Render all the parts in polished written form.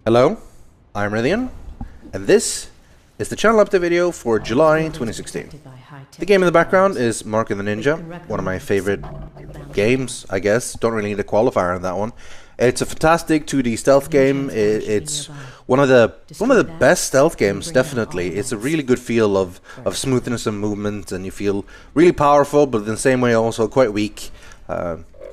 Hello, I'm Rithian, and this is the channel update video for July 2016. The game in the background is Mark of the Ninja, one of my favorite games, I guess. Don't really need a qualifier on that one. It's a fantastic 2D stealth game. It's one of the best stealth games, definitely. It's a really good feel of smoothness and movement, and you feel really powerful, but in the same way also quite weak.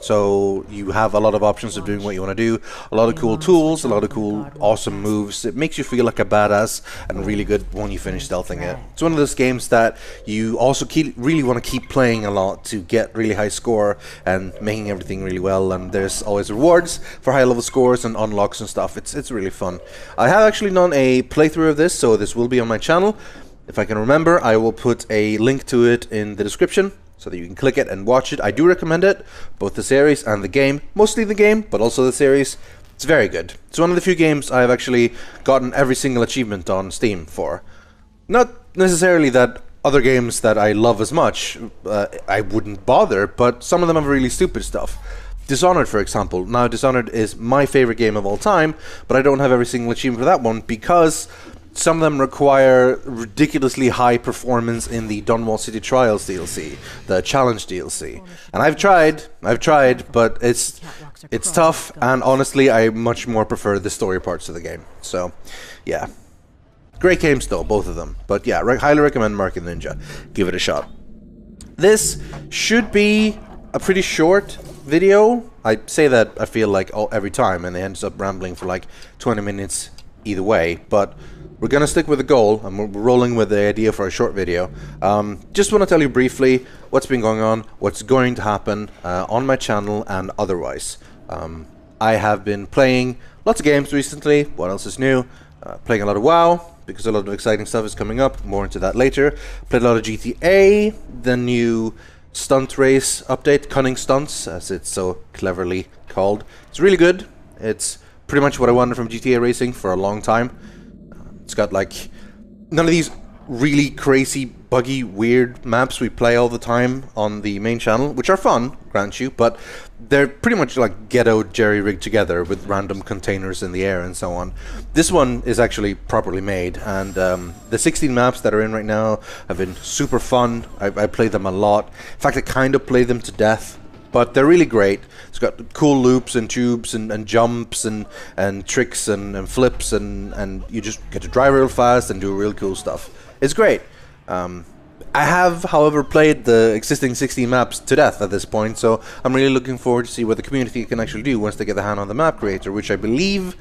So you have a lot of options of doing what you want to do, a lot of cool tools, a lot of cool, awesome moves. It makes you feel like a badass and really good when you finish stealthing it. It's one of those games that you also really want to keep playing a lot to get really high score and making everything really well. And there's always rewards for high level scores and unlocks and stuff. It's really fun. I have actually done a playthrough of this, so this will be on my channel. If I can remember, I will put a link to it in the description, so that you can click it and watch it. I do recommend it, both the series and the game. Mostly the game, but also the series. It's very good. It's one of the few games I've actually gotten every single achievement on Steam for. Not necessarily that other games that I love as much, I wouldn't bother, but some of them have really stupid stuff. Dishonored, for example. Now, Dishonored is my favorite game of all time, but I don't have every single achievement for that one because some of them require ridiculously high performance in the Dunwall City Trials DLC, the Challenge DLC. And I've tried, but it's tough, and honestly, I much more prefer the story parts of the game. So, yeah. Great games though, both of them. But yeah, highly recommend Mark of the Ninja. Give it a shot. This should be a pretty short video. I say that, I feel like, every time, and it ends up rambling for like 20 minutes either way, but we're going to stick with the goal, and we're rolling with the idea for a short video. Just want to tell you briefly what's been going on, what's going to happen on my channel and otherwise. I have been playing lots of games recently. What else is new? Playing a lot of WoW, because a lot of exciting stuff is coming up. More into that later. Played a lot of GTA, the new stunt race update, Cunning Stunts, as it's so cleverly called. It's really good. It's pretty much what I wanted from GTA Racing for a long time. It's got like none of these really crazy, buggy, weird maps we play all the time on the main channel, which are fun, grant you, but they're pretty much like ghetto jerry-rigged together with random containers in the air and so on. This one is actually properly made, and the 16 maps that are in right now have been super fun. I played them a lot. In fact, I kind of played them to death. But they're really great. It's got cool loops and tubes and jumps and tricks and flips and you just get to drive real fast and do real cool stuff. It's great. I have, however, played the existing 16 maps to death at this point, so I'm really looking forward to see what the community can actually do once they get their hand on the map creator, which I believe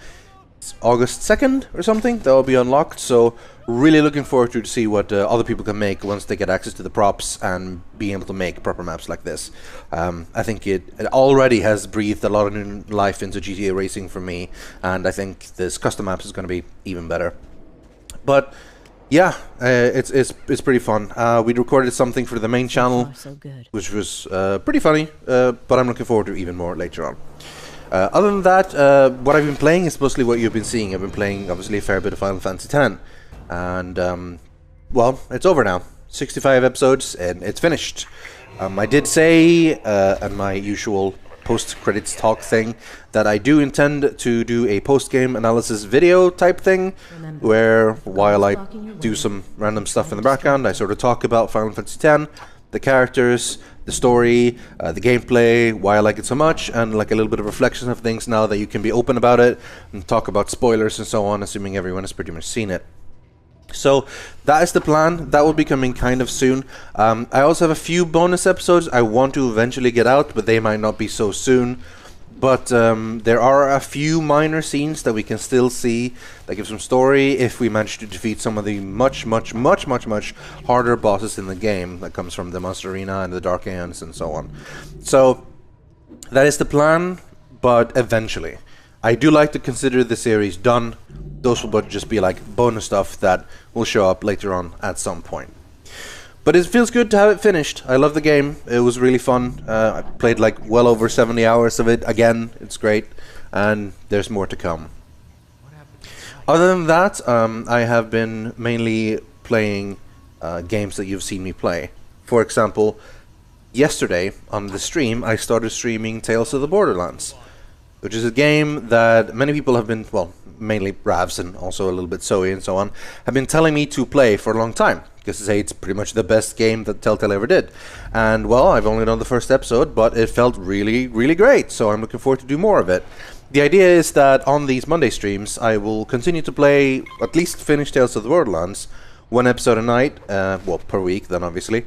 is August 2nd or something. That will be unlocked, so really looking forward to see what other people can make once they get access to the props and being able to make proper maps like this. I think it already has breathed a lot of new life into GTA Racing for me, and I think this custom maps is going to be even better. But yeah, it's pretty fun. We recorded something for the main channel, which was pretty funny, but I'm looking forward to even more later on. Other than that, what I've been playing is mostly what you've been seeing. I've been playing, obviously, a fair bit of Final Fantasy X. And, well, it's over now. 65 episodes, and it's finished. I did say, in my usual post-credits talk thing, that I do intend to do a post-game analysis video type thing, where, while I do some random stuff in the background, I sort of talk about Final Fantasy X, the characters, the story, the gameplay, why I like it so much, and like a little bit of reflection of things now that you can be open about it, and talk about spoilers and so on, assuming everyone has pretty much seen it. So that is the plan. That will be coming kind of soon. I also have a few bonus episodes I want to eventually get out, but they might not be so soon. But there are a few minor scenes that we can still see that give some story if we manage to defeat some of the much harder bosses in the game that comes from the Monster Arena and the Dark Aeons and so on. So that is the plan, but eventually. I do like to consider the series done. Those will just be like bonus stuff that will show up later on at some point. But it feels good to have it finished. I love the game. It was really fun. I played like well over 70 hours of it again. It's great. And there's more to come. Other than that, I have been mainly playing games that you've seen me play. For example, yesterday on the stream, I started streaming Tales of the Borderlands, which is a game that many people have been, well, mainly Ravs and also a little bit Zoe and so on, have been telling me to play for a long time. Because they say it's pretty much the best game that Telltale ever did. And, well, I've only done the first episode, but it felt really, really great. So I'm looking forward to do more of it. The idea is that on these Monday streams, I will continue to play, at least finish Tales of the Borderlands, one episode a night, well, per week then, obviously.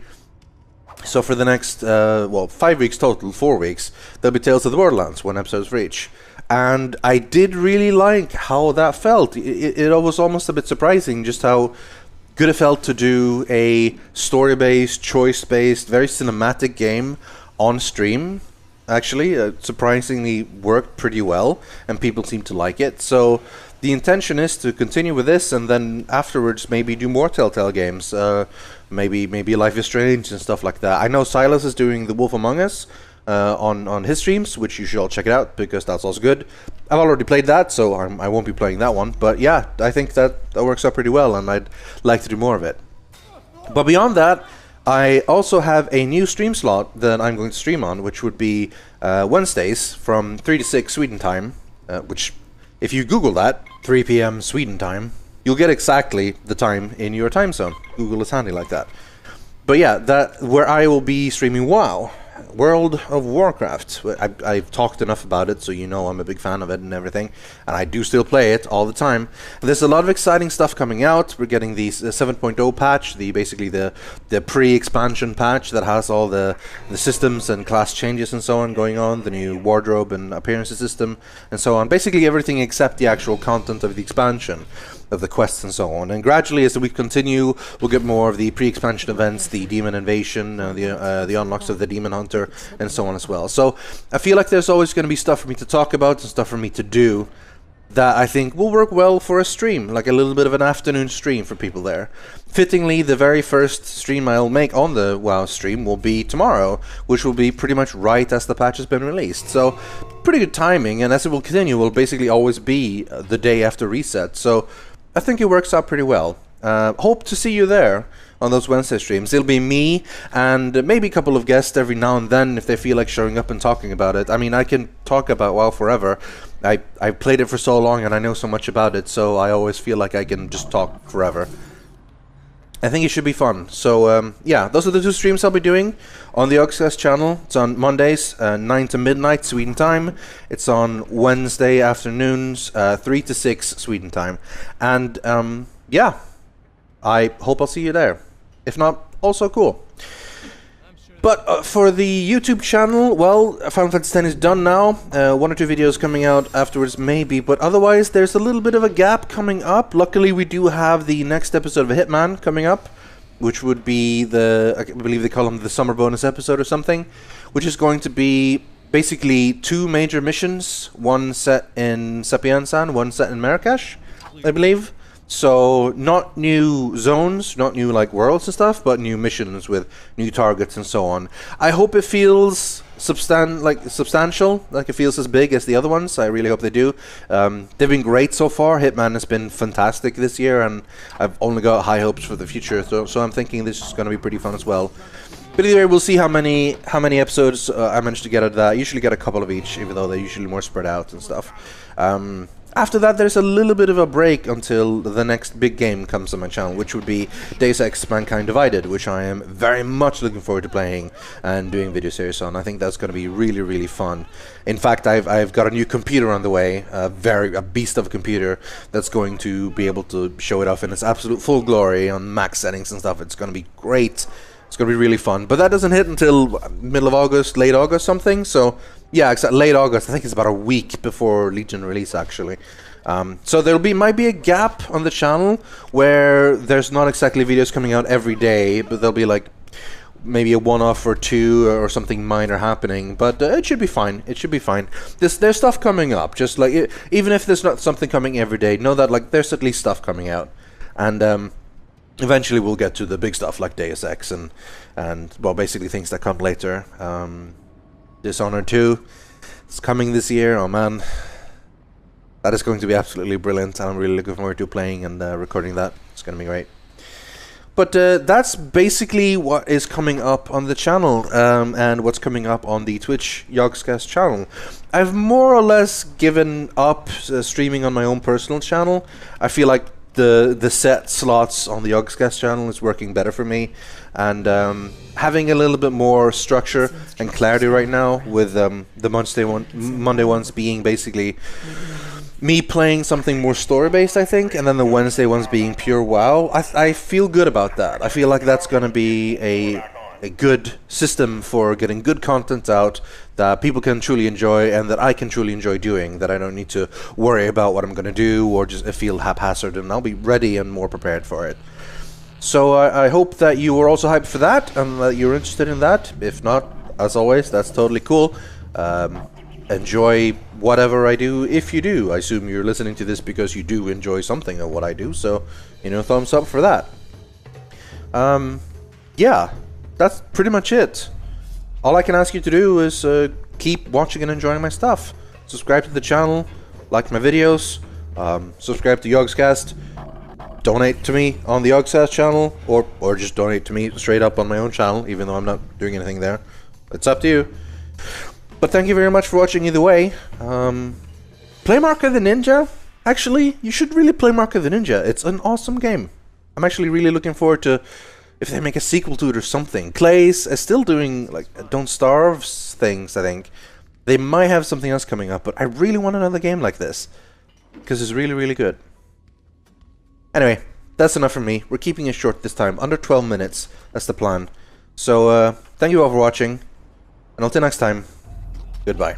So for the next, well, 5 weeks total, 4 weeks, there'll be Tales of the Borderlands, one episode for each. And I did really like how that felt. It was almost a bit surprising just how good it felt to do a story-based, choice-based, very cinematic game on stream. Actually, surprisingly worked pretty well, and people seem to like it. So the intention is to continue with this, and then afterwards maybe do more Telltale games. Maybe Life is Strange and stuff like that. I know Silas is doing The Wolf Among Us on his streams, which you should all check it out because that's also good. I've already played that, so I won't be playing that one. But yeah, I think that works out pretty well, and I'd like to do more of it. But beyond that, I also have a new stream slot that I'm going to stream on, which would be Wednesdays from 3 to 6 Sweden time, which, if you Google that, 3 p.m. Sweden time, you'll get exactly the time in your time zone. Google is handy like that. But yeah, where I will be streaming WoW. World of Warcraft. I've talked enough about it, so you know I'm a big fan of it and everything, and I do still play it all the time. There's a lot of exciting stuff coming out. We're getting the 7.0 patch, basically the pre-expansion patch that has all the systems and class changes and so on going on, the new wardrobe and appearances system and so on. Basically everything except the actual content of the expansion, of the quests and so on. And gradually, as we continue, we'll get more of the pre-expansion events, the demon invasion, the unlocks of the demon hunter, and so on as well. So I feel like there's always going to be stuff for me to talk about and stuff for me to do that I think will work well for a stream, like a little bit of an afternoon stream for people there. Fittingly, the very first stream I'll make on the WoW stream will be tomorrow, which will be pretty much right as the patch has been released. So pretty good timing, and as it will continue, will basically always be the day after reset. So I think it works out pretty well. Hope to see you there on those Wednesday streams. It'll be me and maybe a couple of guests every now and then if they feel like showing up and talking about it. I mean, I can talk about WoW forever. I've played it for so long and I know so much about it, so I always feel like I can just talk forever. I think it should be fun. So yeah, those are the 2 streams I'll be doing on the Oxcast channel. It's on Mondays, 9 to midnight Sweden time. It's on Wednesday afternoons, 3 to 6 Sweden time. And yeah, I hope I'll see you there. If not, also cool. But for the YouTube channel, well, Final Fantasy X is done now. 1 or 2 videos coming out afterwards, maybe. But otherwise, there's a little bit of a gap coming up. Luckily, we do have the next episode of Hitman coming up, which would be I believe they call them the summer bonus episode or something, which is going to be basically 2 major missions, one set in Sapienza, one set in Marrakesh, I believe. So not new zones, not new like worlds and stuff, but new missions with new targets and so on. I hope it feels substantial, like it feels as big as the other ones. I really hope they do. They've been great so far. Hitman has been fantastic this year, and I've only got high hopes for the future. So I'm thinking this is going to be pretty fun as well. But either way, we'll see how many episodes I managed to get out of that. I usually get a couple of each, even though they're usually more spread out and stuff. After that, there's a little bit of a break until the next big game comes on my channel, which would be Deus Ex Mankind Divided, which I am very much looking forward to playing and doing video series on. I think that's going to be really, really fun. In fact, I've got a new computer on the way, a beast of a computer that's going to be able to show it off in its absolute full glory on max settings and stuff. It's going to be great. It's going to be really fun. But that doesn't hit until middle of August, late August something. So yeah, exactly, late August. I think it's about a week before Legion release, actually. So there might be a gap on the channel where there's not exactly videos coming out every day, but there'll be like maybe a one-off or 2 or something minor happening. But it should be fine. It should be fine. There's stuff coming up. Just like even if there's not something coming every day, know that like there's at least stuff coming out, and eventually we'll get to the big stuff like Deus Ex and well, basically things that come later. Dishonored 2 is coming this year. Oh man, that is going to be absolutely brilliant, and I'm really looking forward to playing and recording that. It's going to be great. But that's basically what is coming up on the channel, and what's coming up on the Twitch Yogscast channel. I've more or less given up streaming on my own personal channel. I feel like the set slots on the Yogscast channel is working better for me, and having a little bit more structure and clarity right now with the Monday ones being basically me playing something more story-based, I think, and then the Wednesday ones being pure WoW. I feel good about that. I feel like that's going to be a good system for getting good content out that people can truly enjoy and that I can truly enjoy doing, that I don't need to worry about what I'm going to do or just feel haphazard, and I'll be ready and more prepared for it. So I hope that you were also hyped for that and that you're interested in that. If not, as always, that's totally cool. Enjoy whatever I do, if you do. I assume you're listening to this because you do enjoy something of what I do, so, you know, thumbs up for that. Yeah, that's pretty much it. All I can ask you to do is keep watching and enjoying my stuff. Subscribe to the channel, like my videos, subscribe to Yogscast, donate to me on the Yogscast channel, or just donate to me straight up on my own channel, even though I'm not doing anything there. It's up to you. But thank you very much for watching either way. Play Mark of the Ninja. Actually, you should really play Mark of the Ninja. It's an awesome game. I'm actually really looking forward to if they make a sequel to it or something. Clay's is still doing like Don't Starve things, I think. They might have something else coming up, but I really want another game like this because it's really, really good. Anyway, that's enough from me. We're keeping it short this time, under 12 minutes. That's the plan. So, thank you all for watching, and until next time, goodbye.